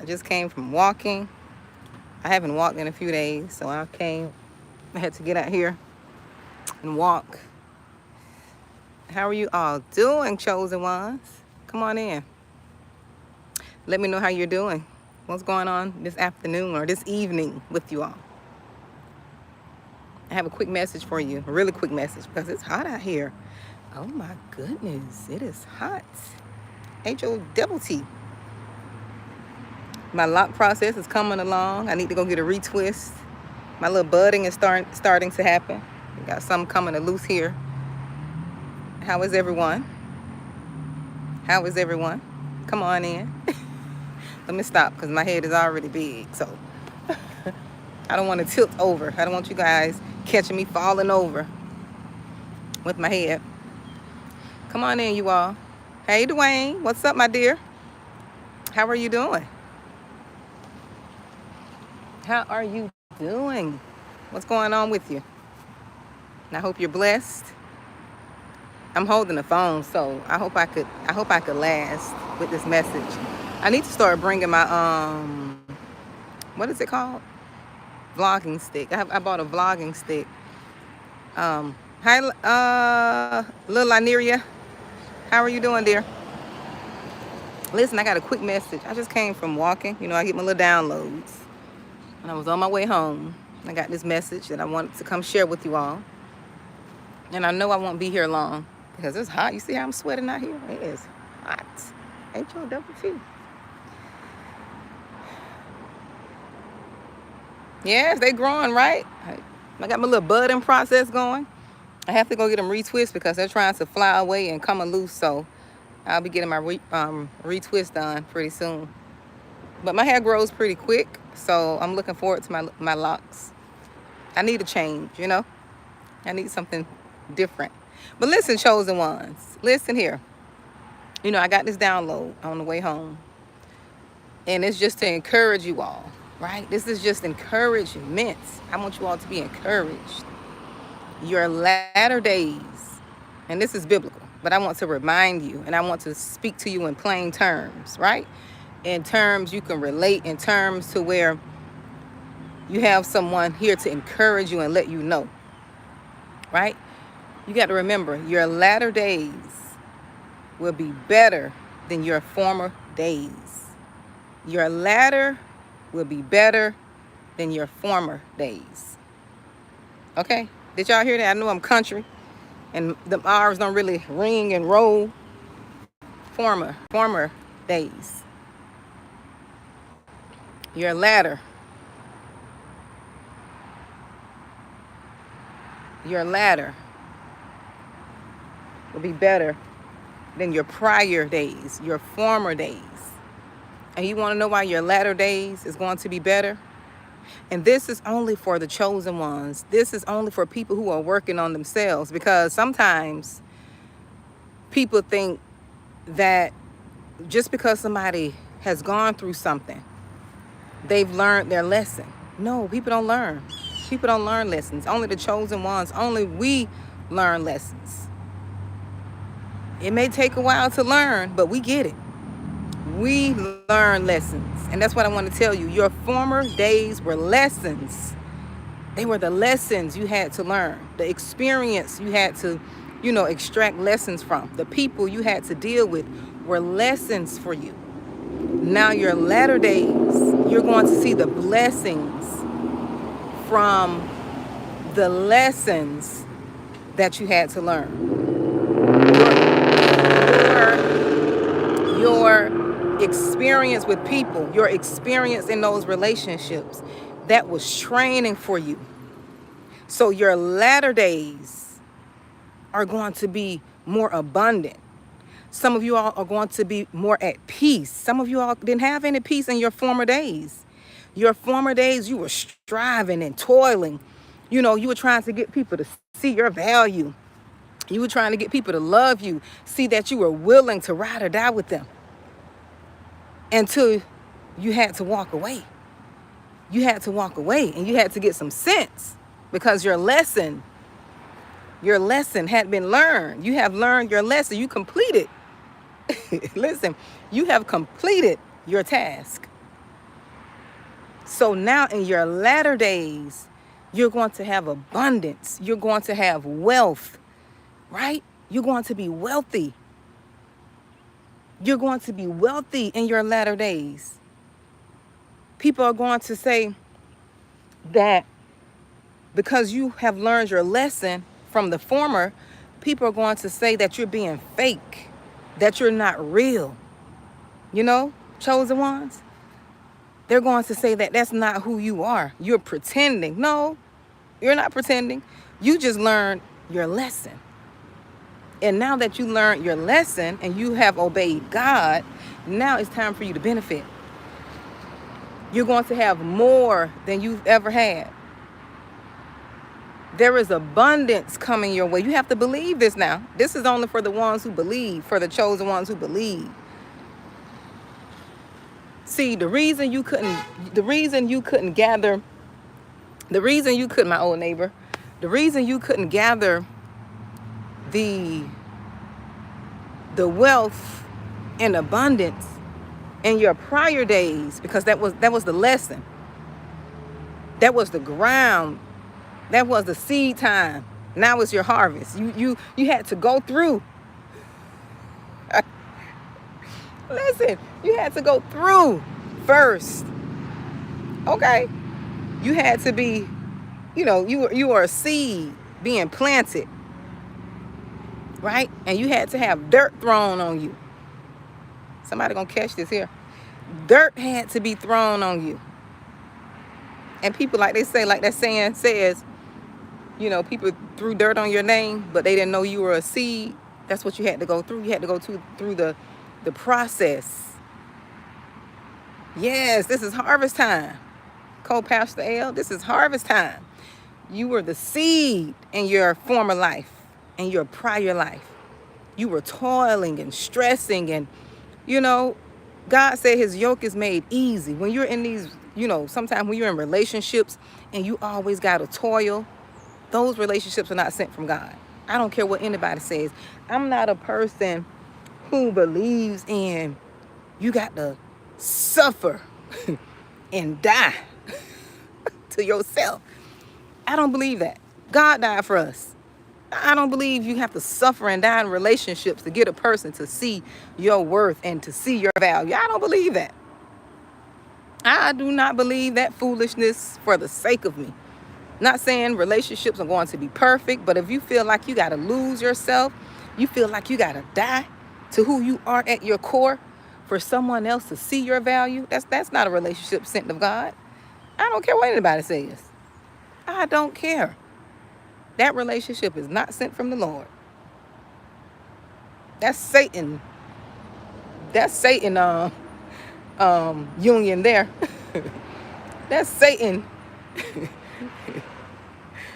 I just came from walking. I haven't walked in a few days, so I had to get out here and walk. How are you all doing, chosen ones? Come on in. Let me know how you're doing. What's going on this afternoon or this evening with you all? I have a quick message for you, a really quick message, because it's hot out here. Oh my goodness, it is hot. H-O-double-T. My lock process is coming along. I need to go get a retwist. My little budding is starting to happen. We got some coming to loose here. How is everyone? How is everyone? Come on in. Let me stop because my head is already big. So I don't want to tilt over. I don't want you guys catching me falling over with my head. Come on in, you all. Hey, Dwayne. What's up, my dear? How are you doing? How are you doing? What's going on with you? And I hope you're blessed. I'm holding the phone, so I hope I could last with this message. I need to start bringing my what is it called? Vlogging stick. I bought a vlogging stick. Hi, little Lyneria. How are you doing, dear? Listen, I got a quick message. I just came from walking. You know, I get my little downloads. And I was on my way home. I got this message that I wanted to come share with you all. And I know I won't be here long because it's hot. You see how I'm sweating out here? It is hot. H-O-double-T. Yes, they growing, right? I got my little budding process going. I have to go get them retwist because they're trying to fly away and come loose. So I'll be getting my retwist done pretty soon. But my hair grows pretty quick, so I'm looking forward to my locks. I need a change, you know? I need something different. But listen, chosen ones, listen here. You know, I got this download on the way home. And it's just to encourage you all, right? This is just encouragement. I want you all to be encouraged. Your latter days, and this is biblical, but I want to remind you, and I want to speak to you in plain terms, right? In terms you can relate, in terms to where you have someone here to encourage you and let you know, right? You got to remember, your latter days will be better than your former days. Your latter will be better than your former days. Okay? Did y'all hear that? I know I'm country, and the R's don't really ring and roll. Former days. Your latter will be better than your prior days, your former days. And you want to know why your latter days is going to be better? And this is only for the chosen ones. This is only for people who are working on themselves, because sometimes people think that just because somebody has gone through something, they've learned their lesson. No, people don't learn. People don't learn lessons. Only the chosen ones, only we learn lessons. It may take a while to learn, but we get it. We learn lessons. And that's what I want to tell you. Your former days were lessons. They were the lessons you had to learn. The experience you had to, extract lessons from. The people you had to deal with were lessons for you. Now your latter days, you're going to see the blessings from the lessons that you had to learn. Your experience with people, your experience in those relationships, that was training for you. So your latter days are going to be more abundant. Some of you all are going to be more at peace. Some of you all didn't have any peace in your former days. Your former days, you were striving and toiling. You were trying to get people to see your value. You were trying to get people to love you, see that you were willing to ride or die with them. Until you had to walk away. You had to walk away, and you had to get some sense, because your lesson had been learned. You have learned your lesson. You completed. Listen, you have completed your task. So now in your latter days, you're going to have abundance. You're going to have wealth, right? You're going to be wealthy. You're going to be wealthy in your latter days. People are going to say that because you have learned your lesson from the former, people are going to say that you're being fake, that you're not real. You know, chosen ones? They're going to say that that's not who you are. You're pretending. No, you're not pretending. You just learned your lesson. And now that you learned your lesson and you have obeyed God, now it's time for you to benefit. You're going to have more than you've ever had. There is abundance coming your way. You have to believe this now. This is only for the ones who believe, for the chosen ones who believe. See, the reason you couldn't gather, my old neighbor, the reason you couldn't gather the wealth and abundance in your prior days, because that was the lesson. That was the ground. That was the seed time. Now it's your harvest. You had to go through. Listen, you had to go through first. Okay? You had to be, you were a seed being planted. Right? And you had to have dirt thrown on you. Somebody gonna catch this here. Dirt had to be thrown on you. And people, like they say, like that saying says, people threw dirt on your name, but they didn't know you were a seed. That's what you had to go through. You had to go through the process. Yes, this is harvest time. Co-Pastor L, this is harvest time. You were the seed in your former life, in your prior life. You were toiling and stressing, and God said his yoke is made easy. When you're in these, sometimes when you're in relationships and you always got to toil, those relationships are not sent from God. I don't care what anybody says. I'm not a person who believes in you got to suffer and die to yourself. I don't believe that. God died for us. I don't believe you have to suffer and die in relationships to get a person to see your worth and to see your value. I don't believe that. I do not believe that foolishness for the sake of me. Not saying relationships are going to be perfect, but if you feel like you got to lose yourself, you feel like you got to die to who you are at your core for someone else to see your value, that's not a relationship sent of God. I don't care what anybody says. I don't care. That relationship is not sent from the Lord. That's Satan. That's Satan union there. That's Satan.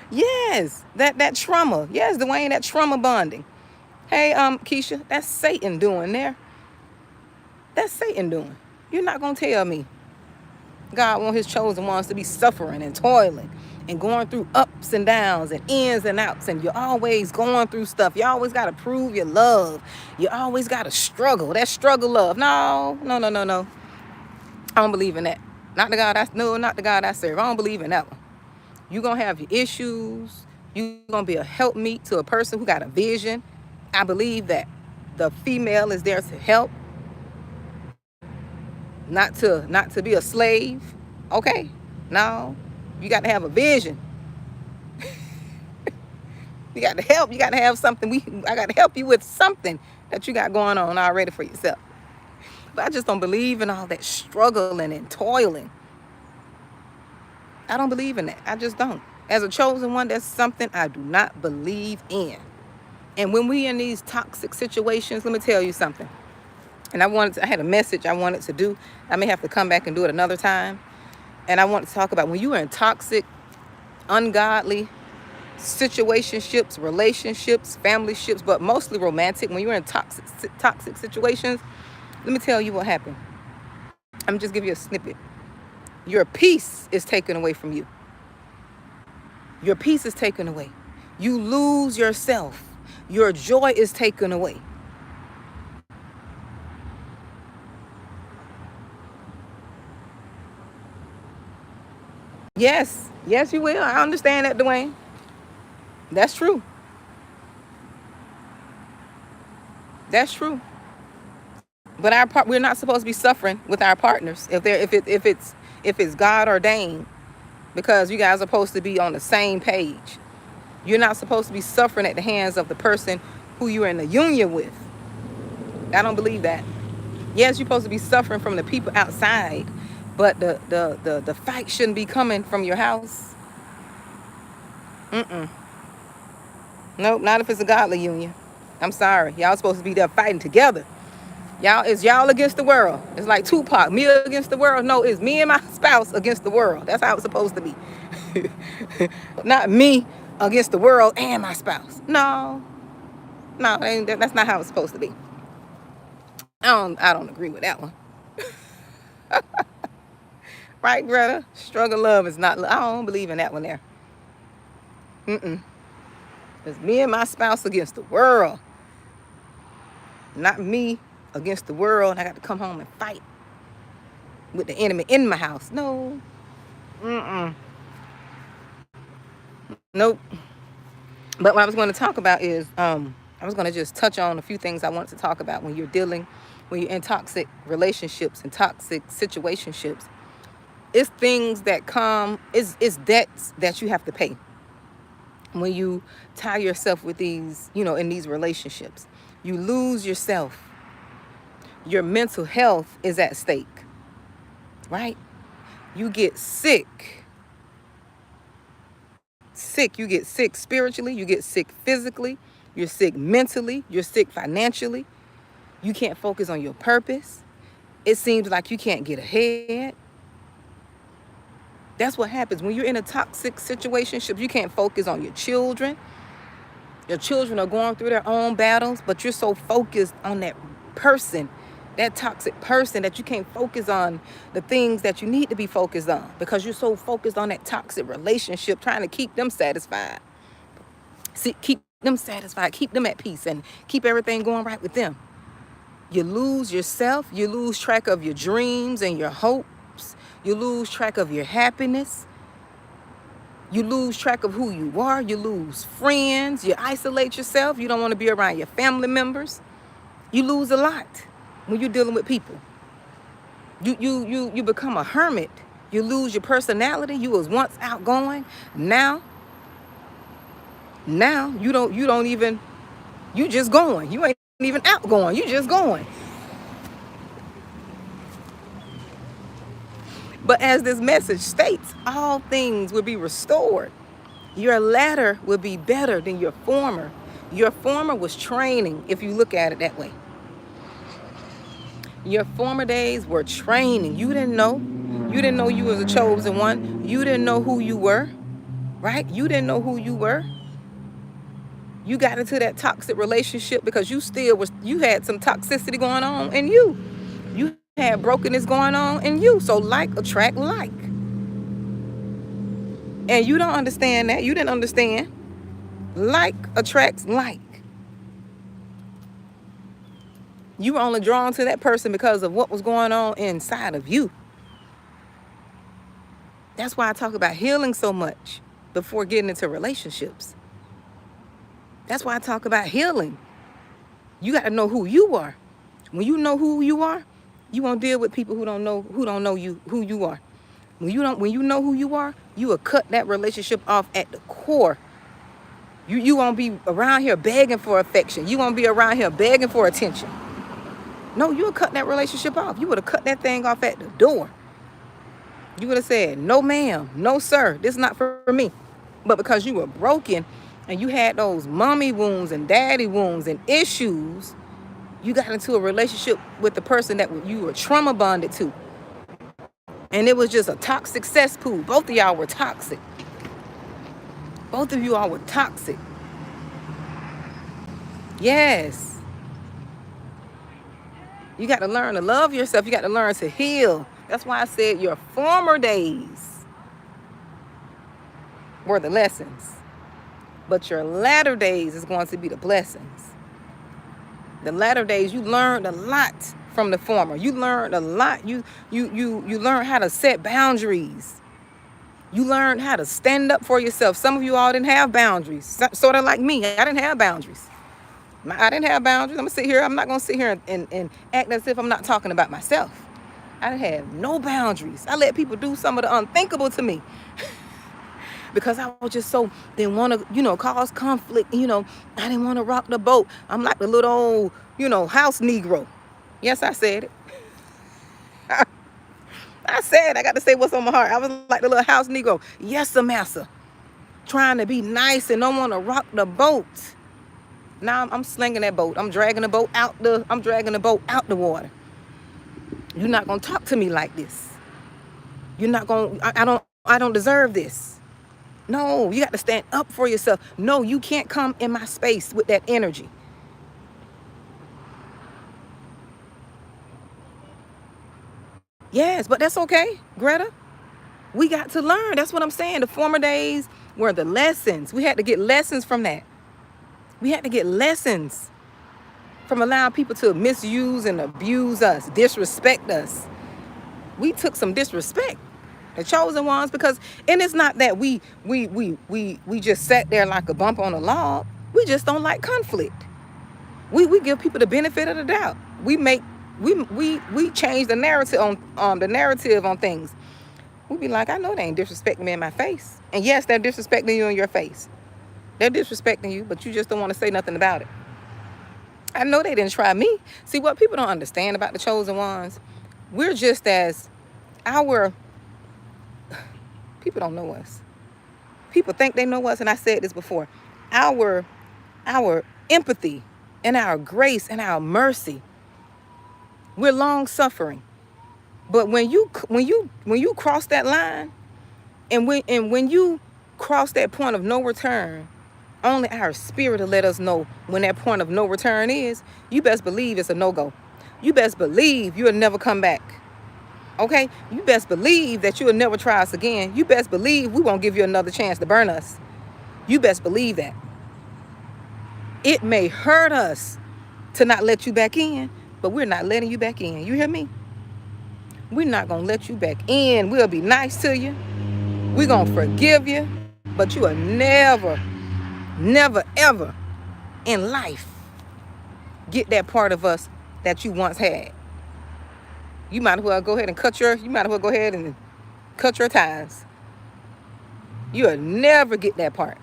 Yes, that trauma. Yes, Dwayne, that trauma bonding. Hey, Keisha, that's Satan doing there. That's Satan doing. You're not going to tell me God wants his chosen ones to be suffering and toiling and going through ups and downs and ins and outs, and you're always going through stuff. You always got to prove your love. You always got to struggle. That struggle love. No. I don't believe in that. Not the God I serve. I don't believe in that one. You're going to have your issues. You're going to be a helpmeet to a person who got a vision. I believe that the female is there to help, not to be a slave. Okay? No. You got to have a vision. You got to help. You got to have something. I got to help you with something that you got going on already for yourself. But I just don't believe in all that struggling and toiling. I don't believe in that. I just don't. As a chosen one, that's something I do not believe in. And when we in these toxic situations, let me tell you something. And I had a message I wanted to do. I may have to come back and do it another time. And I want to talk about when you are in toxic, ungodly situationships, relationships, family ships, but mostly romantic. When you're in toxic situations, let me tell you what happened. I'm just give you a snippet. Your peace is taken away from you. Your peace is taken away. You lose yourself. Your joy is taken away. Yes. Yes, you will. I understand that, Dwayne. That's true. That's true. But we're not supposed to be suffering with our partners if it's God ordained, because you guys are supposed to be on the same page. You're not supposed to be suffering at the hands of the person who you're in a union with. I don't believe that. Yes, you're supposed to be suffering from the people outside, but the fight shouldn't be coming from your house. Mm-mm. Nope, not if it's a godly union. I'm sorry. Y'all supposed to be there fighting together. Y'all against the world. It's like Tupac, me against the world. No, it's me and my spouse against the world. That's how it's supposed to be. Not me against the world and my spouse. No, that's not how it's supposed to be. I don't agree with that one. Right, brother? Struggle love is not. I don't believe in that one there. It's me and my spouse against the world. Not me against the world. I got to come home and fight with the enemy in my house. No. Nope. But what I was going to talk about is, I was going to just touch on a few things I wanted to talk about when you're in toxic relationships and toxic situationships. It's things that come, it's debts that you have to pay when you tie yourself with these, in these relationships. You lose yourself. Your mental health is at stake, right? You get sick. You get sick spiritually, you get sick physically, you're sick mentally, you're sick financially. You can't focus on your purpose. It seems like you can't get ahead. That's what happens when you're in a toxic situation. You can't focus on your children. Your children are going through their own battles, but you're so focused on that person, that toxic person, that you can't focus on the things that you need to be focused on, because you're so focused on that toxic relationship, trying to keep them satisfied. Keep them satisfied, keep them at peace, and keep everything going right with them. You lose yourself. You lose track of your dreams and your hopes. You lose track of your happiness. You lose track of who you are. You lose friends. You isolate yourself. You don't want to be around your family members. You lose a lot when you're dealing with people. You become a hermit. You lose your personality. You was once outgoing. Now you just going. You ain't even outgoing. You just going. But as this message states, all things will be restored. Your latter will be better than your former. Your former was training, if you look at it that way. Your former days were training. You didn't know. You didn't know you was a chosen one. You didn't know who you were, right? You didn't know who you were. You got into that toxic relationship because you had some toxicity going on in you. You had brokenness going on in you. So like attract like. And you don't understand that. You didn't understand. Like attracts like. You were only drawn to that person because of what was going on inside of you. That's why I talk about healing so much before getting into relationships. That's why I talk about healing. You got to know who you are. When you know who you are, you won't deal with people who don't know you, who you are. When you know who you are, you will cut that relationship off at the core. You won't be around here begging for affection. You won't be around here begging for attention. No, you would cut that relationship off. You would have cut that thing off at the door. You would have said, no ma'am, no sir, this is not for me. But because you were broken and you had those mommy wounds and daddy wounds and issues, you got into a relationship with the person that you were trauma bonded to. And it was just a toxic cesspool. Both of y'all were toxic. Both of you all were toxic. Yes. You got to learn to love yourself. You got to learn to heal. That's why I said your former days were the lessons. But your latter days is going to be the blessings. The latter days, you learned a lot from the former. You learned a lot. You learned how to set boundaries. You learned how to stand up for yourself. Some of you all didn't have boundaries. Sort of like me. I didn't have boundaries. I didn't have boundaries. I'm going to sit here. I'm not going to sit here and act as if I'm not talking about myself. I didn't have no boundaries. I let people do some of the unthinkable to me. Because I was just so, didn't want to, cause conflict. I didn't want to rock the boat. I'm like the little old, house Negro. Yes, I said it. I got to say what's on my heart. I was like the little house Negro. Yes, sir, massa. Trying to be nice and don't want to rock the boat. Now I'm slinging that boat. I'm dragging the boat out the water. You're not going to talk to me like this. You're not going to, I don't deserve this. No, you got to stand up for yourself. No, you can't come in my space with that energy. Yes, but that's okay, Greta. We got to learn. That's what I'm saying. The former days were the lessons. We had to get lessons from that. We had to get lessons from allowing people to misuse and abuse us, disrespect us. We took some disrespect, the chosen ones, and it's not that we just sat there like a bump on a log. We just don't like conflict. We give people the benefit of the doubt. We change the narrative on things. We be like, I know they ain't disrespecting me in my face. And yes, they're disrespecting you in your face. They're disrespecting you, but you just don't want to say nothing about it. I know they didn't try me. See, what people don't understand about the chosen ones, we're just as people don't know us. People think they know us, and I said this before. Our empathy and our grace and our mercy, we're long suffering. But when you cross that line, and when you cross that point of no return, only our spirit will let us know when that point of no return is. You best believe it's a no-go. You best believe you'll never come back. Okay? You best believe that you'll never try us again. You best believe we won't give you another chance to burn us. You best believe that. It may hurt us to not let you back in, but we're not letting you back in. You hear me? We're not going to let you back in. We'll be nice to you. We're going to forgive you, but you will never, ever in life get that part of us that you once had. You might as well go ahead and cut your ties. You'll never get that part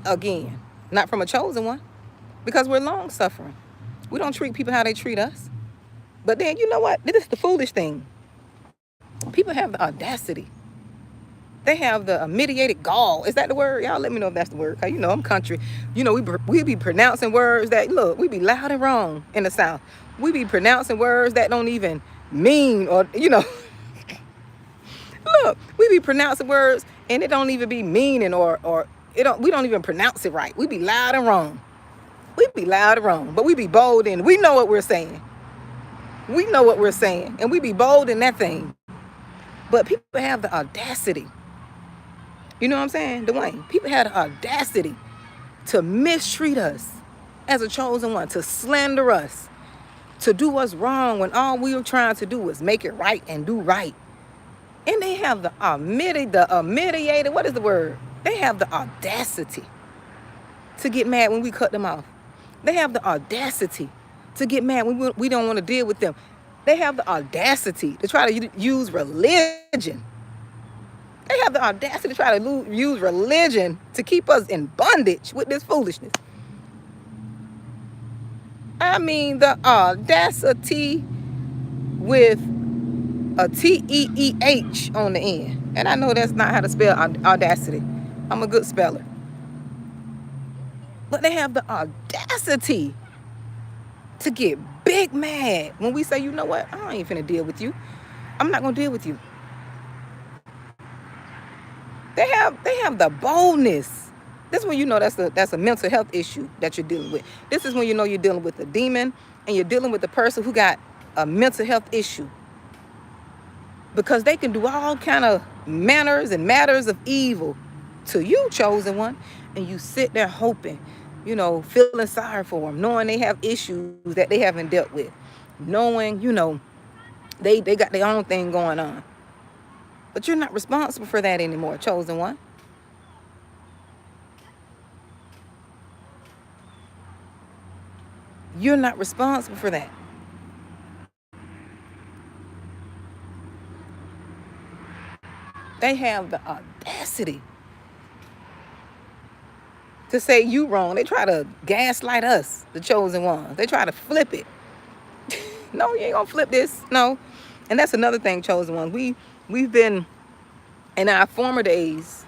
again. Not from a chosen one, because we're long suffering. We don't treat people how they treat us. But then, you know what? This is the foolish thing. People have the audacity. They have the mitigated gall. Is that the word? Y'all let me know if that's the word. Cause I'm country. We be pronouncing words that, look, we be loud and wrong in the South. We be pronouncing words that don't even mean, or, look, we be pronouncing words and it don't even be meaning, or we don't even pronounce it right. We be loud and wrong. We be loud and wrong, but we be bold and we know what we're saying. We know what we're saying, and we be bold in that thing. But people have the audacity. You know what I'm saying, Dwayne? People have the audacity to mistreat us as a chosen one, to slander us, to do us wrong when all we were trying to do is make it right and do right. And they have the mediated, what is the word? They have the audacity to get mad when we cut them off. They have the audacity to get mad when we don't want to deal with them. They have the audacity to try to use religion. They have the audacity to try to use religion to keep us in bondage with this foolishness. I mean, the audacity with a T-E-E-H on the end. And I know that's not how to spell audacity. I'm a good speller. But they have the audacity to get big mad when we say, you know what, I ain't finna deal with you. I'm not gonna deal with you. They have the boldness. This is when you know that's a mental health issue that you're dealing with. This is when you know you're dealing with a demon and you're dealing with a person who got a mental health issue. Because they can do all kind of manners and matters of evil to you, chosen one, and you sit there hoping, feeling sorry for them, knowing they have issues that they haven't dealt with, knowing, they got their own thing going on. But you're not responsible for that anymore, chosen one. You're not responsible for that. They have the audacity to say you wrong. They try to gaslight us, the chosen ones. They try to flip it. No, you ain't gonna flip this. No. And that's another thing, chosen ones. We've been in our former days,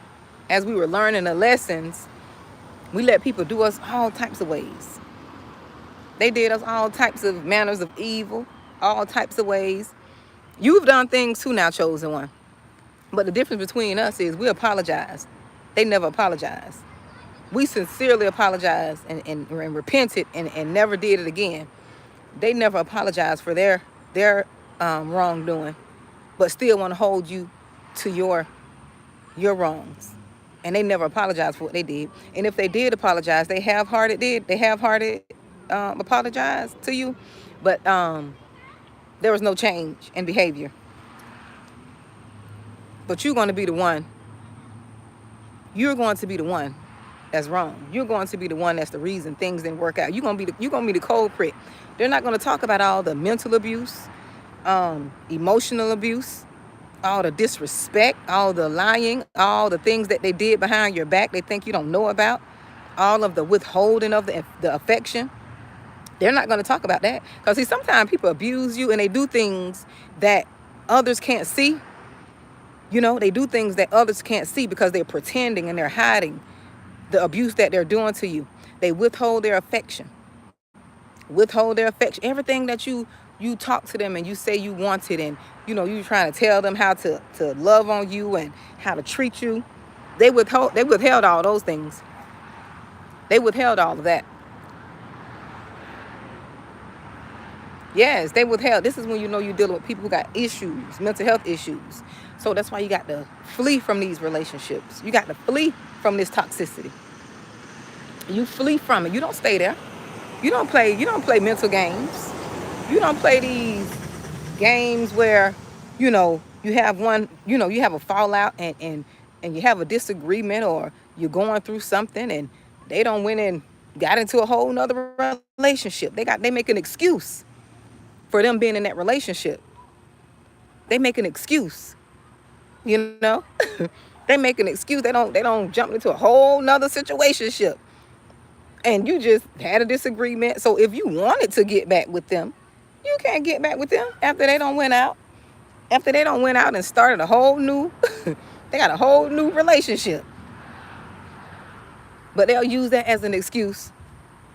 as we were learning the lessons, we let people do us all types of ways. They did us all types of manners of evil, all types of ways. You've done things too now, chosen one. But the difference between us is we apologize. They never apologized. We sincerely apologized and repented and never did it again. They never apologized for their wrongdoing, but still want to hold you to your wrongs. And they never apologized for what they did. And if they did apologize, they have-hearted apologize to you, but there was no change in behavior. But you're going to be the one. You're going to be the one that's wrong. You're going to be the one that's the reason things didn't work out. You're going to be the culprit. They're not going to talk about all the mental abuse, emotional abuse, all the disrespect, all the lying, all the things that they did behind your back they think you don't know about, all of the withholding of the affection. They're not going to talk about that. Because see, sometimes people abuse you and they do things that others can't see. You know, they do things that others can't see because they're pretending and they're hiding the abuse that they're doing to you. They withhold their affection. Everything that you talk to them and you say you wanted, and you know, you trying to tell them how to love on you and how to treat you. They withheld all those things. They withheld all of that. Yes, they withheld. This is when you know you're dealing with people who got issues, mental health issues. So that's why you got to flee from these relationships. You got to flee from this toxicity. You flee from it. You don't stay there. You don't play mental games. You don't play these games where, you know, you have a fallout and you have a disagreement, or you're going through something and they don't went and got into a whole nother relationship. They make an excuse for them being in that relationship. They make an excuse, you know. They make an excuse. They don't jump into a whole nother situationship. And you just had a disagreement. So if you wanted to get back with them, you can't get back with them after they don't went out. After they don't went out and started a whole new, they got a whole new relationship. But they'll use that as an excuse,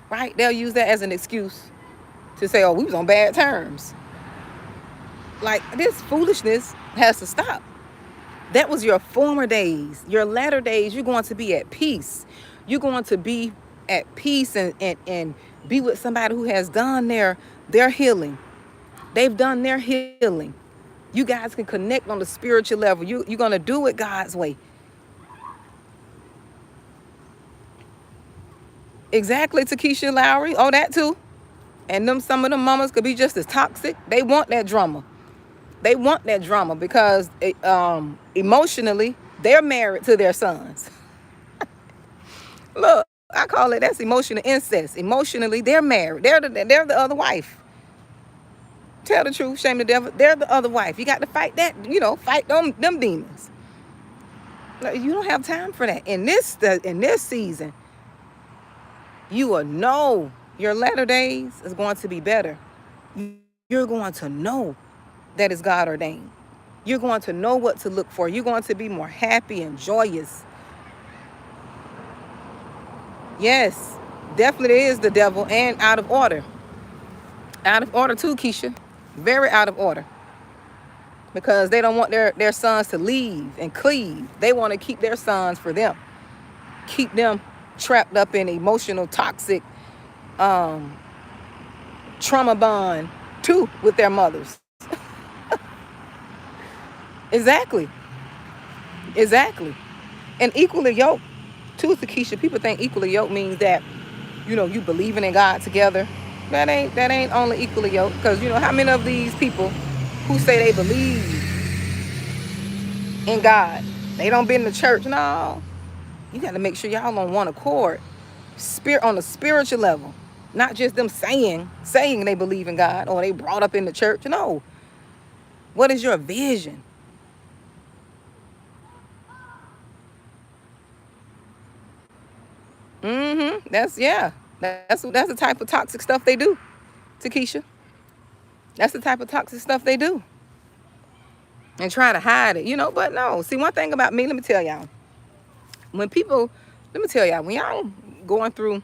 right? They'll use that as an excuse to say, oh, we was on bad terms. Like, this foolishness has to stop. That was your former days. Your latter days, you're going to be at peace. You're going to be at peace and be with somebody who has done their healing. They've done their healing. You guys can connect on the spiritual level. You're going to do it God's way. Exactly, Takesha Lowry. Oh, that too. And some of them mamas could be just as toxic. They want that drama. They want that drama because emotionally, they're married to their sons. Look, I call it, that's emotional incest. Emotionally, they're married. They're the other wife. Tell the truth, shame the devil. They're the other wife. You got to fight that, fight them demons. You don't have time for that. In this season, you will know your latter days is going to be better. You're going to know that is God ordained. You're going to know what to look for. You're going to be more happy and joyous. Yes, definitely is the devil, and out of order. Out of order too, Keisha. Very out of order. Because they don't want their sons to leave and cleave. They want to keep their sons for them. Keep them trapped up in emotional, toxic, trauma bond too with their mothers. Exactly. And equally yoked too, Takesha. People think equally yoked means that, you believing in God together. That ain't only equally yoked. Because how many of these people who say they believe in God. They don't been to church. No. You got to make sure y'all on one accord. Spirit on a spiritual level. Not just them saying they believe in God or they brought up in the church. No. What is your vision? That's the type of toxic stuff they do, Takesha. That's the type of toxic stuff they do. And try to hide it, but no. See, one thing about me, let me tell y'all. When y'all going through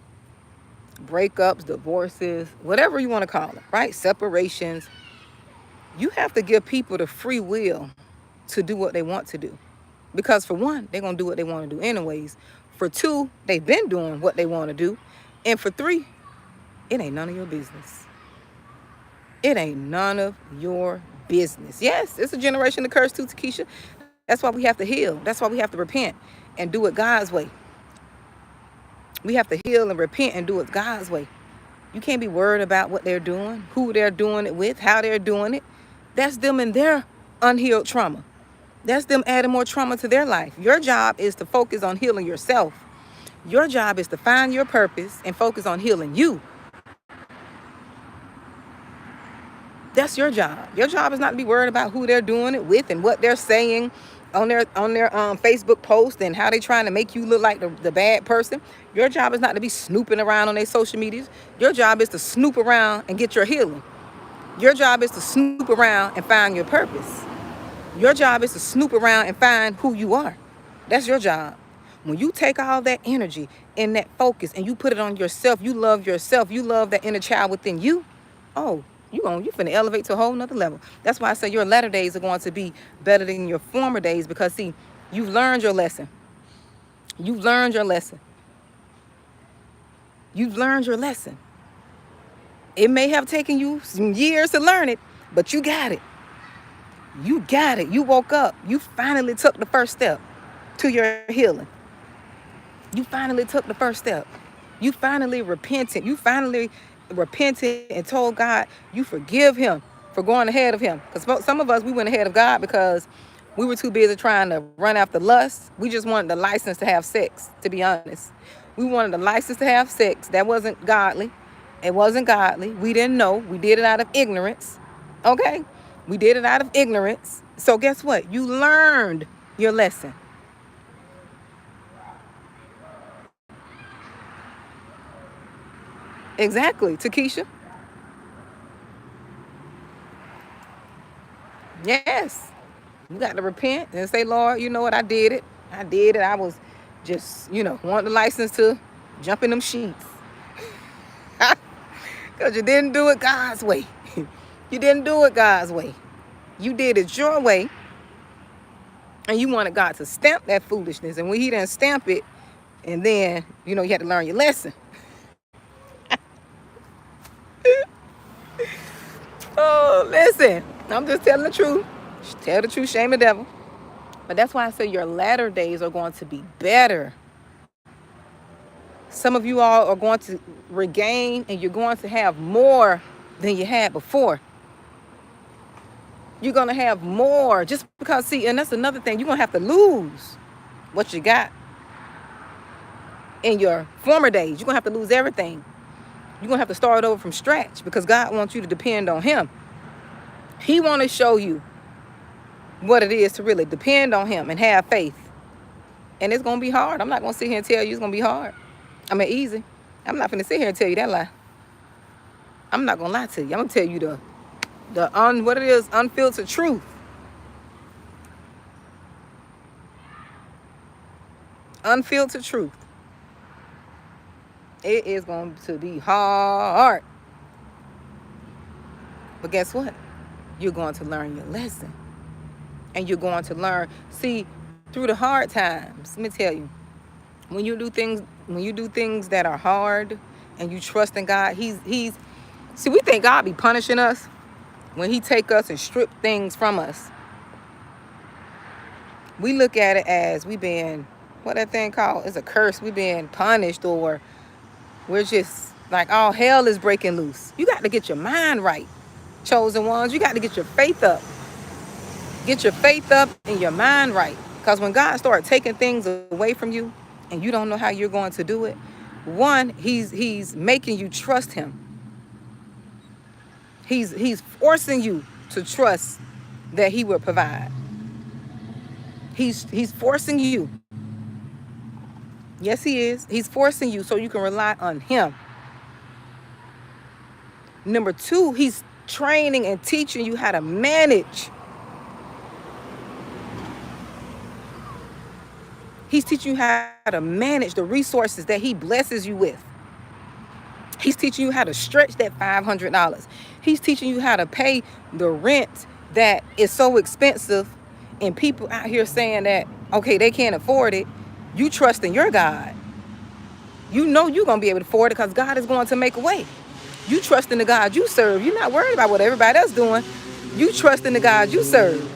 breakups, divorces, whatever you want to call it, right? Separations, you have to give people the free will to do what they want to do. Because for one, they're going to do what they want to do anyways. For two, they've been doing what they want to do. And for three, it ain't none of your business. It ain't none of your business. Yes, it's a generation of curse too, Takesha. That's why we have to heal. That's why we have to repent and do it God's way. We have to heal and repent and do it God's way. You can't be worried about what they're doing, who they're doing it with, how they're doing it. That's them and their unhealed trauma. That's them adding more trauma to their life. Your job is to focus on healing yourself. Your job is to find your purpose and focus on healing you. That's your job. Your job is not to be worried about who they're doing it with and what they're saying on their Facebook post and how they're trying to make you look like the bad person. Your job is not to be snooping around on their social medias. Your job is to snoop around and get your healing. Your job is to snoop around and find your purpose. Your job is to snoop around and find who you are. That's your job. When you take all that energy and that focus and you put it on yourself, you love that inner child within you, you finna elevate to a whole nother level. That's why I say your latter days are going to be better than your former days because, see, you've learned your lesson. You've learned your lesson. You've learned your lesson. It may have taken you some years to learn it, but you got it. You got it. You woke up. You finally took the first step to your healing. You finally took the first step. You finally repented. You finally repented and told God you forgive him for going ahead of him. Because some of us, we went ahead of God because we were too busy trying to run after lust. We just wanted the license to have sex, to be honest. We wanted the license to have sex. That wasn't godly. It wasn't godly. We didn't know. We did it out of ignorance. Okay? We did it out of ignorance. So guess what? You learned your lesson. Exactly, Takesha. Yes. You got to repent and say, Lord, you know what? I did it. I was just, wanting the license to jump in them sheets. Because you didn't do it God's way. You didn't do it God's way. You did it your way. And you wanted God to stamp that foolishness. And when he didn't stamp it, and then, you had to learn your lesson. Oh, listen. I'm just telling the truth. Tell the truth, shame the devil. But that's why I say your latter days are going to be better. Some of you all are going to regain and you're going to have more than you had before. You're going to have more just because, see, and that's another thing. You're going to have to lose what you got in your former days. You're going to have to lose everything. You're going to have to start over from scratch because God wants you to depend on him. He wants to show you what it is to really depend on him and have faith. And it's going to be hard. I'm not going to sit here and tell you it's going to be hard. I mean, easy. I'm not going to sit here and tell you that lie. I'm not going to lie to you. I'm going to tell you what it is, unfiltered truth. Unfiltered truth. It is going to be hard. But guess what? You're going to learn your lesson. And you're going to learn, see, through the hard times, let me tell you, when you do things that are hard and you trust in God, he's see, we think God be punishing us when he take us and strip things from us. We look at it as we being, what that thing called? It's a curse. We being punished, or we're just like all hell is breaking loose. You got to get your mind right, chosen ones. You got to get your faith up. Get your faith up and your mind right. Because when God starts taking things away from you and you don't know how you're going to do it, one, he's making you trust him. He's forcing you to trust that he will provide. He's forcing you. Yes, he is. He's forcing you so you can rely on him. Number two, he's training and teaching you how to manage. He's teaching you how to manage the resources that he blesses you with. He's teaching you how to stretch that $500. He's teaching you how to pay the rent that is so expensive, and people out here saying that, okay, they can't afford it. You trust in your God. You know you're going to be able to afford it because God is going to make a way. You trust in the God you serve. You're not worried about what everybody else doing. You trust in the God you serve.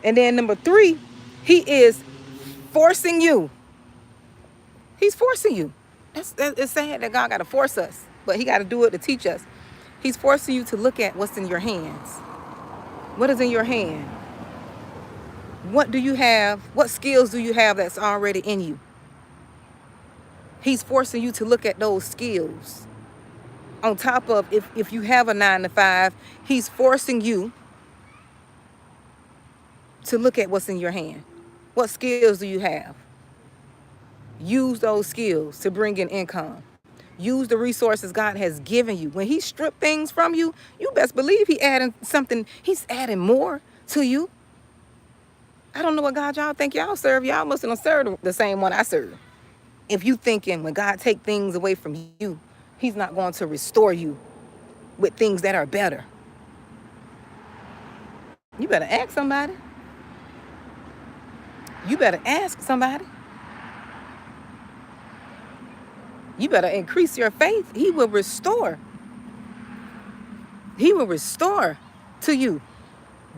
And then number three, he is forcing you. He's forcing you. It's sad that God got to force us, but he got to do it to teach us. He's forcing you to look at what's in your hands. What is in your hand? What do you have? What skills do you have that's already in you? He's forcing you to look at those skills. On top of, if you have a 9-to-5, he's forcing you to look at what's in your hand. What skills do you have? Use those skills to bring in income. Use the resources God has given you. When he stripped things from you, you best believe he adding something. He's adding more to you. I don't know what God y'all think y'all serve. Y'all mustn't serve the same one I serve. If you thinking when God take things away from you, he's not going to restore you with things that are better. You better ask somebody. You better ask somebody. You better increase your faith. He will restore. He will restore to you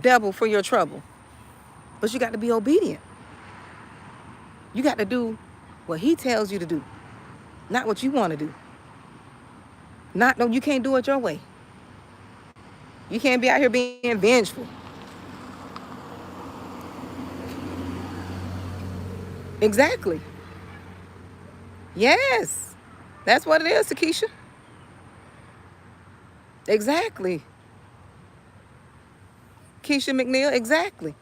double for your trouble. But you got to be obedient. You got to do what he tells you to do, not what you want to do. No, you can't do it your way. You can't be out here being vengeful. Exactly. Yes. That's what it is, Takesha. Exactly. Keisha McNeil, exactly.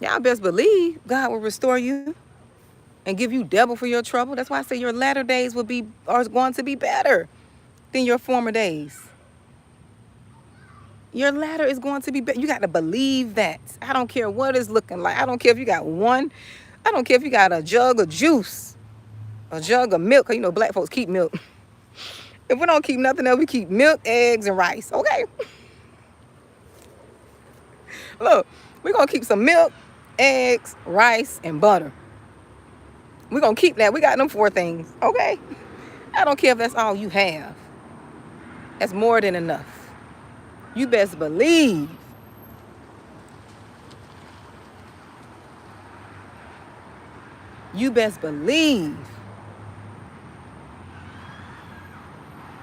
Y'all best believe God will restore you and give you double for your trouble. That's why I say your latter days are going to be better than your former days. Your latter is going to be better. You got to believe that. I don't care what it's looking like. I don't care if you got one. I don't care if you got a jug of juice, a jug of milk. You know, black folks keep milk. If we don't keep nothing else, we keep milk, eggs, and rice. Okay? Look, we're going to keep some milk, eggs, rice, and butter. We're going to keep that. We got them 4 things. Okay? I don't care if that's all you have. That's more than enough. You best believe. You best believe.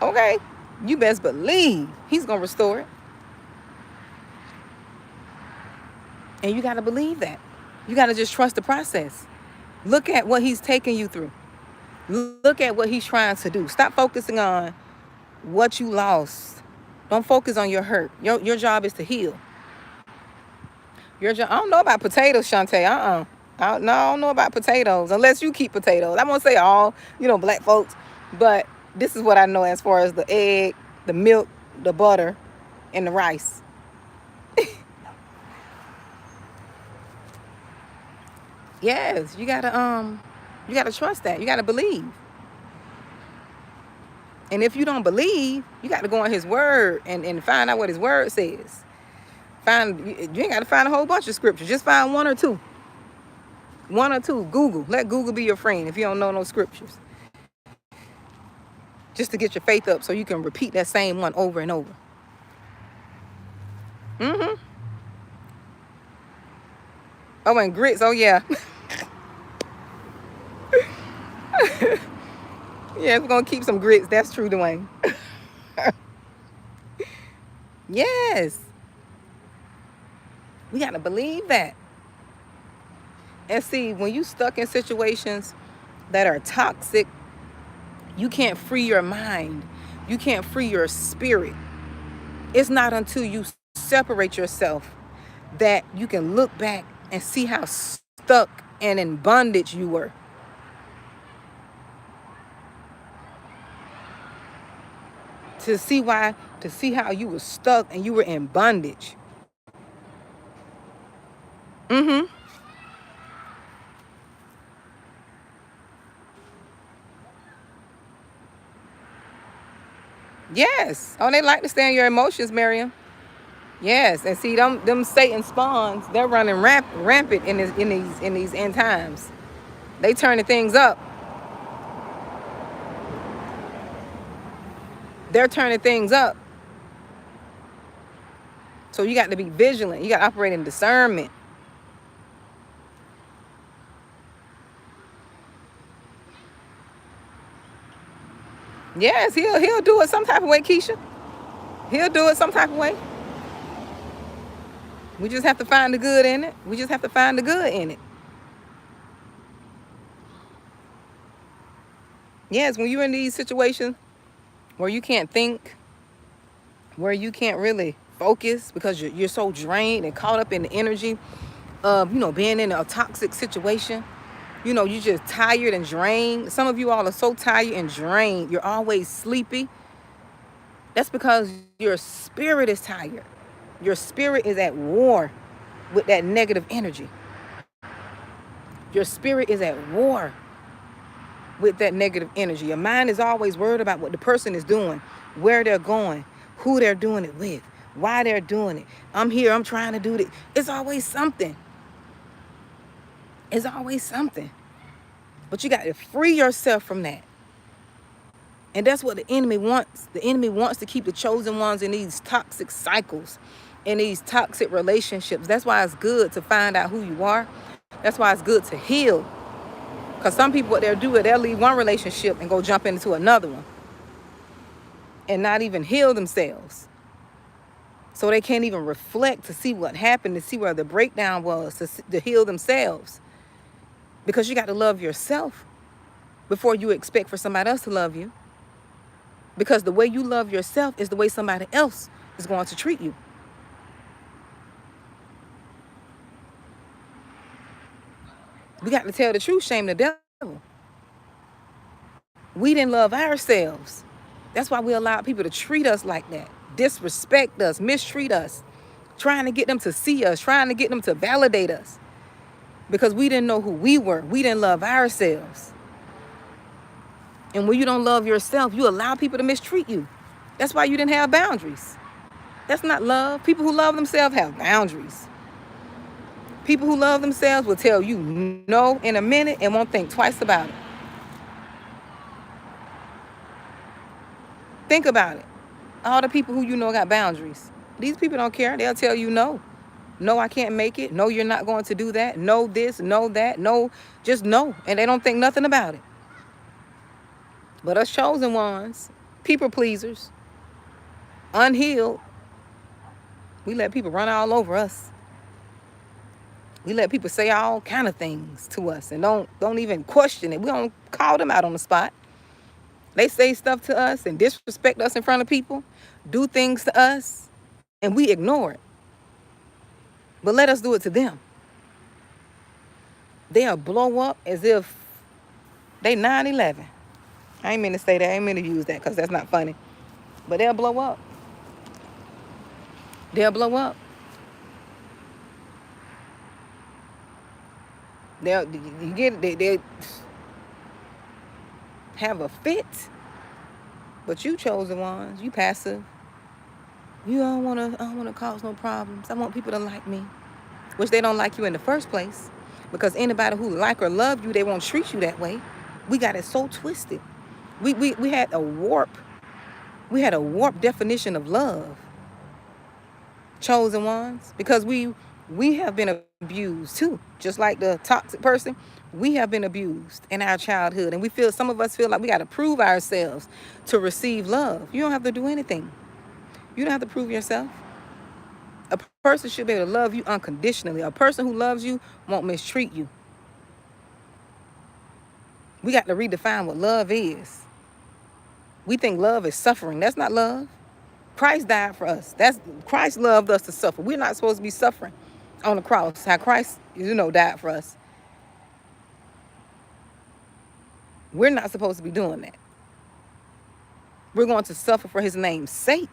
Okay? You best believe he's going to restore it. And you got to believe that. You got to just trust the process. Look at what he's taking you through. Look at what he's trying to do. Stop focusing on what you lost. Don't focus on your hurt. Your job is to heal. Your job. I don't know about potatoes, Shantae. I don't know about potatoes unless you keep potatoes. I won't say all, black folks, but this is what I know as far as the egg, the milk, the butter, and the rice. Yes, you gotta trust that. You gotta believe. And if you don't believe, you got to go on his word and find out what his word says. You ain't got to find a whole bunch of scriptures. Just find 1 or 2. 1 or 2. Google. Let Google be your friend if you don't know no scriptures. Just to get your faith up so you can repeat that same one over and over. Oh, and grits. Oh, yeah. Yeah, we're going to keep some grits. That's true, Dwayne. Yes. We got to believe that. And see, when you stuck in situations that are toxic, you can't free your mind. You can't free your spirit. It's not until you separate yourself that you can look back and see how stuck and in bondage you were. To see how you were stuck and you were in bondage. Yes. Oh, they like to stay in your emotions, Miriam. Yes, and see them Satan spawns, they're running rampant in these end times. They turning things up. They're turning things up. So you got to be vigilant. You got to operate in discernment. Yes, he'll do it some type of way, Keisha. He'll do it some type of way. We just have to find the good in it. We just have to find the good in it. Yes, when you're in these situations where you can't think, where you can't really focus because you're so drained and caught up in the energy of, being in a toxic situation. You're just tired and drained. Some of you all are so tired and drained. You're always sleepy. That's because your spirit is tired. Your spirit is at war with that negative energy. Your spirit is at war with that negative energy. Your mind is always worried about what the person is doing, where they're going, who they're doing it with, why they're doing it. I'm here, I'm trying to do this. It's always something. It's always something. But you got to free yourself from that. And that's what the enemy wants. The enemy wants to keep the chosen ones in these toxic cycles, in these toxic relationships. That's why it's good to find out who you are. That's why it's good to heal. Because some people, what they'll do is they'll leave one relationship and go jump into another one and not even heal themselves. So they can't even reflect to see what happened, to see where the breakdown was, to heal themselves. Because you got to love yourself before you expect for somebody else to love you. Because the way you love yourself is the way somebody else is going to treat you. We got to tell the truth, shame the devil. We didn't love ourselves. That's why we allowed people to treat us like that, disrespect us, mistreat us, trying to get them to see us, trying to get them to validate us. Because we didn't know who we were. We didn't love ourselves. And when you don't love yourself, you allow people to mistreat you. That's why you didn't have boundaries. That's not love. People who love themselves have boundaries. People who love themselves will tell you no in a minute and won't think twice about it. Think about it. All the people who got boundaries. These people don't care. They'll tell you no. No, I can't make it. No, you're not going to do that. No this, no that. No, just no. And they don't think nothing about it. But us chosen ones, people pleasers, unhealed, we let people run all over us. We let people say all kind of things to us and don't even question it. We don't call them out on the spot. They say stuff to us and disrespect us in front of people, do things to us, and we ignore it. But let us do it to them. They'll blow up as if they 9/11. I ain't mean to say that. I ain't mean to use that because that's not funny. But they'll blow up. They'll blow up. They have a fit. But you chosen ones. You passive. I don't wanna cause no problems. I want people to like me. Which they don't like you in the first place. Because anybody who like or love you, they won't treat you that way. We got it so twisted. We had a warp. We had a warped definition of love. Chosen ones. Because we have been abused too. Just like the toxic person. We have been abused in our childhood. And some of us feel like we got to prove ourselves to receive love. You don't have to do anything. You don't have to prove yourself. A person should be able to love you unconditionally. A person who loves you won't mistreat you. We got to redefine what love is. We think love is suffering. That's not love. Christ died for us. Christ loved us to suffer. We're not supposed to be suffering on the cross. How Christ, died for us. We're not supposed to be doing that. We're going to suffer for his name's sake.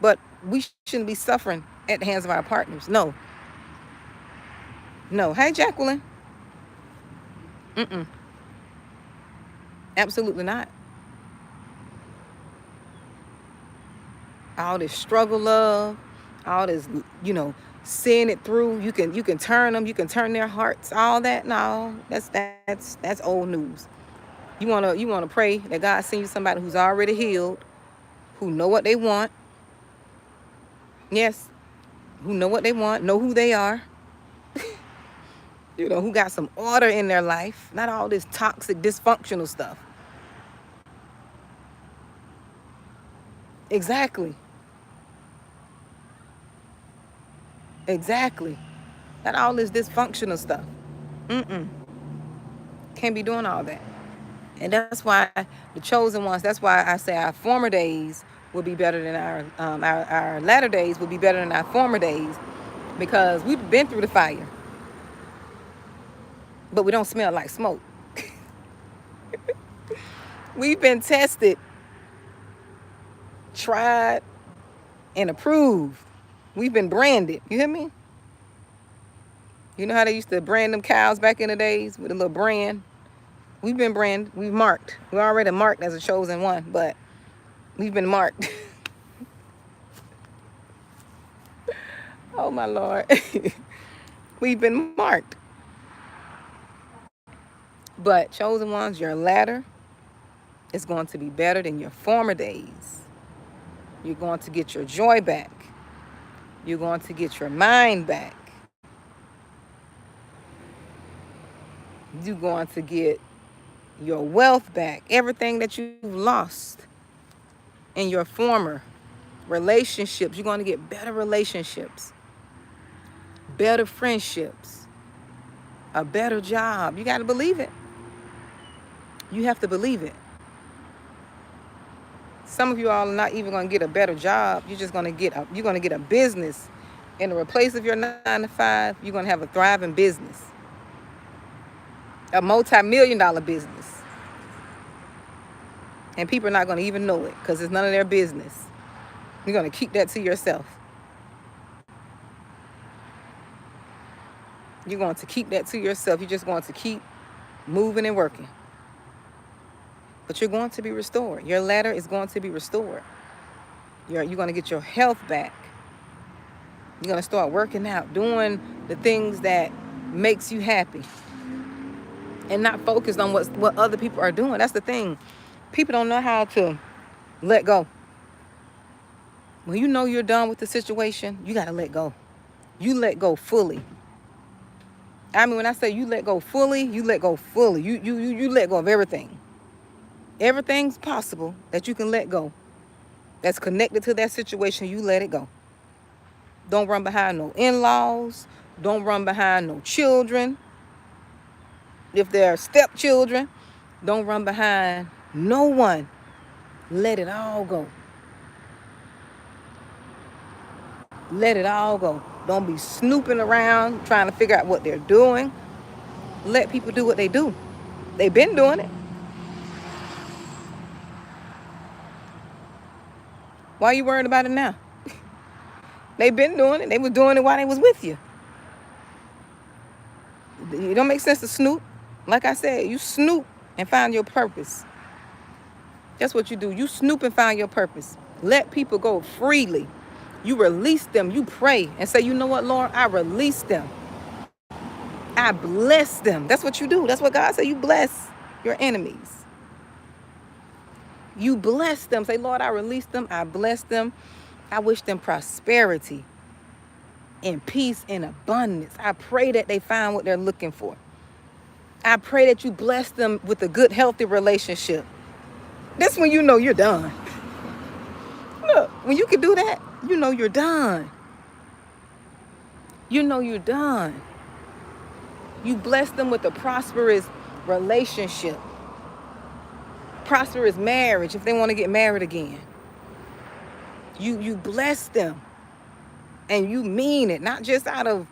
But we shouldn't be suffering at the hands of our partners. No. No. Hey, Jacqueline. Absolutely not. All this struggle love, all this, seeing it through. You can turn them, you can turn their hearts, all that. No, that's old news. You wanna pray that God send you somebody who's already healed, who know what they want. Yes, who know what they want, know who they are. Who got some order in their life, not all this toxic, dysfunctional stuff. Exactly. Not all this dysfunctional stuff. Can't be doing all that. And that's why the chosen ones, that's why I say our former days will be better than our latter days will be better than our former days, because we've been through the fire. But we don't smell like smoke. We've been tested, tried, and approved. We've been branded. You hear me? You know how they used to brand them cows back in the days with a little brand? We've been branded. We've marked. We're already marked as a chosen one, but we've been marked. Oh, my Lord. We've been marked. But chosen ones, your latter is going to be better than your former days. You're going to get your joy back. You're going to get your mind back. You're going to get your wealth back. Everything that you've lost in your former relationships, you're going to get better relationships, better friendships, a better job. You got to believe it. You have to believe it. Some of you all are not even going to get a better job. You're just going to get a business. In the place of your 9 to 5, you're going to have a thriving business. A multi-million-dollar business. And people are not going to even know it because it's none of their business. You're going to keep that to yourself. You're going to keep that to yourself. You're just going to keep moving and working. But you're going to be restored. Your ladder is going to be restored. You're going to get your health back. You're going to start working out, doing the things that makes you happy. And not focused on what other people are doing. That's the thing. People don't know how to let go. When you know you're done with the situation, you got to let go. You let go fully. I mean, when I say you let go fully, you let go fully. You let go of everything. Everything's possible that you can let go. That's connected to that situation, you let it go. Don't run behind no in-laws. Don't run behind no children. If they're stepchildren, don't run behind no one. Let it all go. Let it all go. Don't be snooping around trying to figure out what they're doing. Let people do what they do. They've been doing it. Why are you worried about it now? They've been doing it. They were doing it while they was with you. It don't make sense to snoop. Like I said, you snoop and find your purpose. That's what you do. You snoop and find your purpose. Let people go freely. You release them. You pray and say, you know what, Lord? I release them. I bless them. That's what you do. That's what God said. You bless your enemies. You bless them. Say, Lord, I release them. I bless them. I wish them prosperity and peace and abundance. I pray that they find what they're looking for. I pray that you bless them with a good, healthy relationship. That's when you know you're done. Look, when you can do that, you know you're done. you know you're done. You bless them with a prosperous relationship, prosperous marriage if they want to get married again. You bless them, and you mean it, not just out of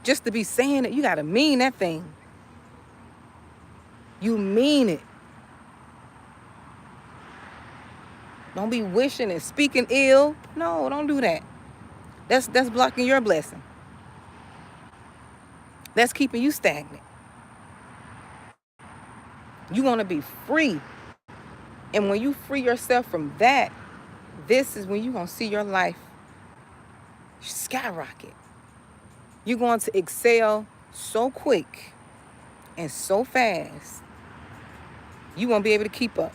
just to be saying it. You got to mean that thing. You mean it. Don't be wishing and speaking ill. No, don't do that. That's blocking your blessing. That's keeping you stagnant. You want to be free. And when you free yourself from that, this is when you're going to see your life skyrocket. You're going to excel so quick and so fast, you won't be able to keep up.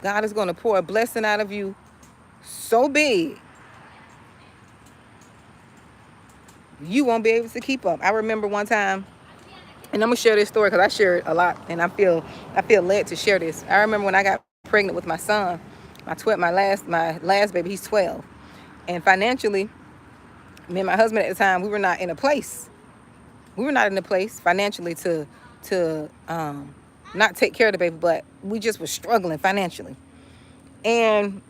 God is going to pour a blessing out of you so big, you won't be able to keep up. I remember one time, and I'm going to share this story because I share it a lot, and I feel led to share this. I remember when I got pregnant with my son, my last baby, he's 12. And financially, me and my husband at the time, we were not in a place. We were not in a place financially to not take care of the baby, but we just were struggling financially. And,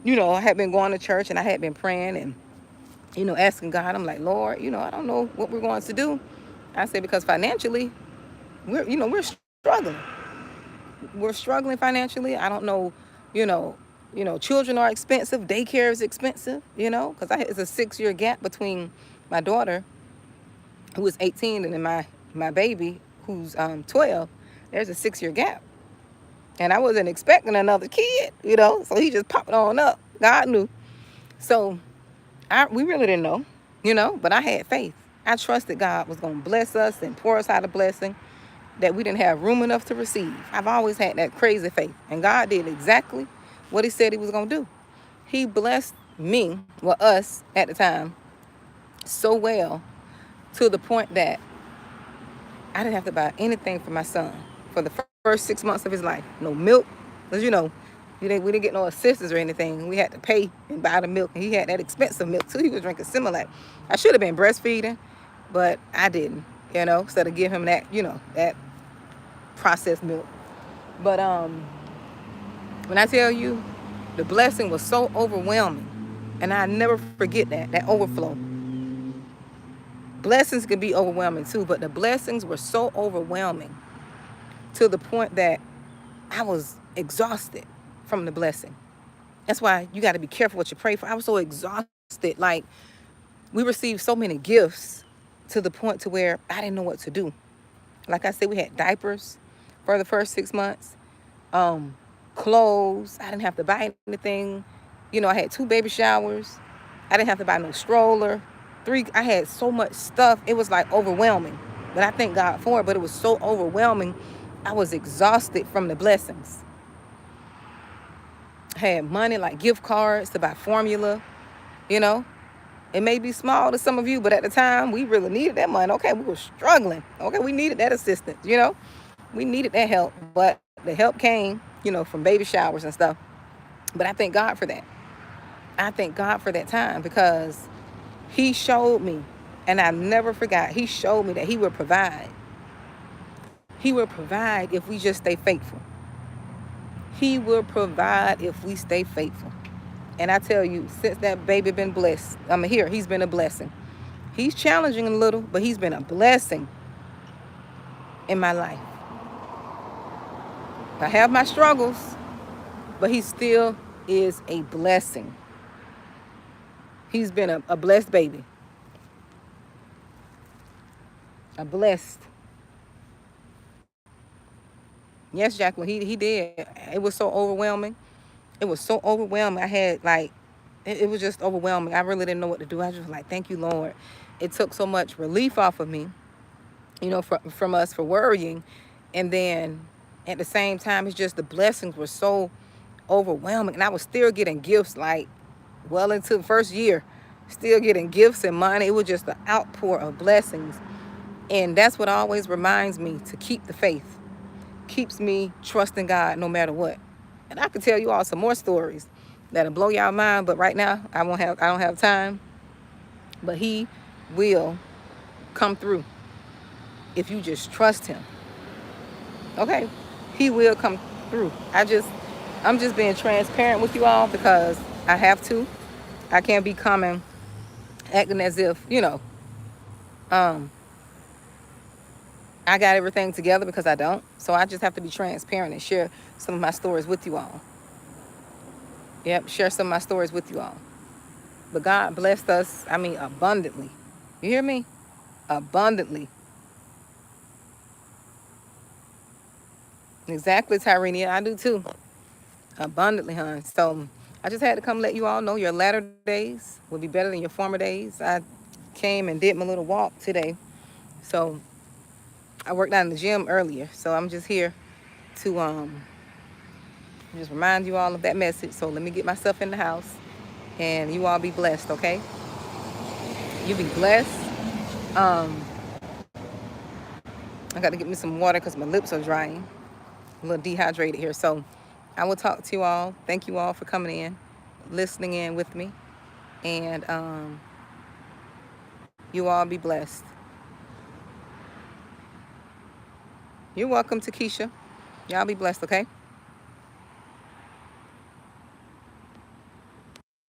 I had been going to church and I had been praying and, asking God. I'm like, Lord, I don't know what we're going to do. I said, because financially, we're struggling. We're struggling financially. I don't know, children are expensive. Daycare is expensive, because it's a 6-year gap between my daughter, who is 18, and then my baby, who's 12. There's a 6-year gap. And I wasn't expecting another kid, so he just popped on up. God knew. So we really didn't know, but I had faith. I trusted God was going to bless us and pour us out a blessing that we didn't have room enough to receive. I've always had that crazy faith. And God did exactly what he said he was going to do. He blessed me, us at the time, so well to the point that I didn't have to buy anything for my son for the first 6 months of his life. No milk, because we didn't get no assistance or anything. We had to pay and buy the milk, and he had that expensive milk too. He was drinking Similac. I should have been breastfeeding, but I didn't, instead of give him that, that processed milk. But when I tell you, the blessing was so overwhelming, and I never forget that overflow. Blessings can be overwhelming too, but the blessings were so overwhelming to the point that I was exhausted from the blessing. That's why you got to be careful what you pray for. I was so exhausted. Like, we received so many gifts to the point to where I didn't know what to do. Like I said, we had diapers for the first 6 months, clothes. I didn't have to buy anything. I had 2 baby showers. I didn't have to buy no stroller. 3, I had so much stuff. It was like overwhelming. But I thank God for it. But it was so overwhelming. I was exhausted from the blessings. I had money like gift cards to buy formula. It may be small to some of you, but at the time, we really needed that money. Okay, we were struggling. Okay, we needed that assistance, We needed that help. But the help came, from baby showers and stuff. But I thank God for that. I thank God for that time because he showed me, and I never forgot, he showed me that he will provide. He will provide if we just stay faithful. He will provide if we stay faithful. And I tell you, since that baby been blessed, he's been a blessing. He's challenging a little, but he's been a blessing in my life. I have my struggles, but he still is a blessing. He's been a blessed baby. A blessed. Yes, Jacqueline, he did. It was so overwhelming. It was so overwhelming. I had it was just overwhelming. I really didn't know what to do. I was just like, thank you, Lord. It took so much relief off of me, from us for worrying. And then at the same time, it's just the blessings were so overwhelming. And I was still getting gifts well into the first year, still getting gifts and money. It was just an outpour of blessings. And that's what always reminds me to keep the faith. Keeps me trusting God no matter what. And I could tell you all some more stories that'll blow y'all mind, but right now I don't have time. But he will come through if you just trust him. Okay? He will come through. I'm just being transparent with you all because I have to. I can't be coming acting as if, um, I got everything together because I don't. So I just have to be transparent and share some of my stories with you all. Yep, share some of my stories with you all. But God blessed us, abundantly. You hear me? Abundantly. Exactly, Tyreenia. I do too. Abundantly, hon. So I just had to come let you all know your latter days will be better than your former days. I came and did my little walk today. So I worked out in the gym earlier. So I'm just here to just remind you all of that message. So let me get myself in the house and you all be blessed, okay? You be blessed. Um, I got to get me some water because my lips are drying. A little dehydrated here. So I will talk to you all. Thank you all for coming in, listening in with me. And you all be blessed. You're welcome, Takesha. Y'all be blessed, okay?